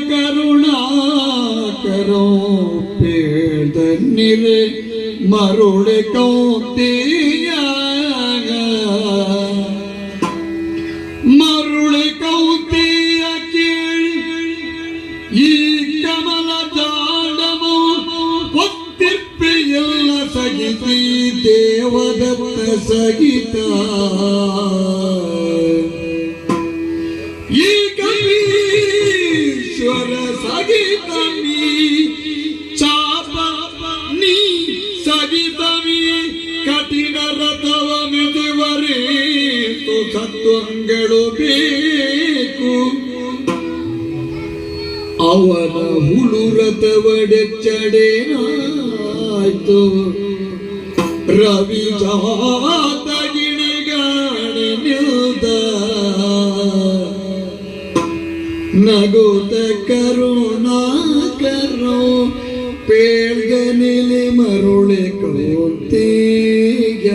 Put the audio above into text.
करुणाकरो पेदनिरे मरुड़े कौंतिया मरुड़े कौंतिया कीळ ಈ ಕಮಲ ದಾಡಮು ಒತ್ತಿರ್ಪೆಯಲ್ಲ ಸಗಿಸಿ ದೇವದತ್ತ ಸಗಿತ ಈ ಕವೀಶ್ವರ ಸಗಿತ ನೀ ಚಾಪ ನೀ ಸಗಿತವಿ ಕಠಿಣ ರಥವ ಮೆದುವರೆ ಸತ್ವಂಗಳು ಬೇಕು ಅವನ ಹುಳುರಥವಡೆಚ್ಚಡೇನಾಯ್ತು ರವಿ ಜಾತ ಗಿಣಿಗಾಣೆ ನಿಲ್ದ ನಗುತ ಕರುಣಾಕರೋ ಪೇಳ್ಗನಿಲೆ ಮರುಳೆ ಕೋತಿಯ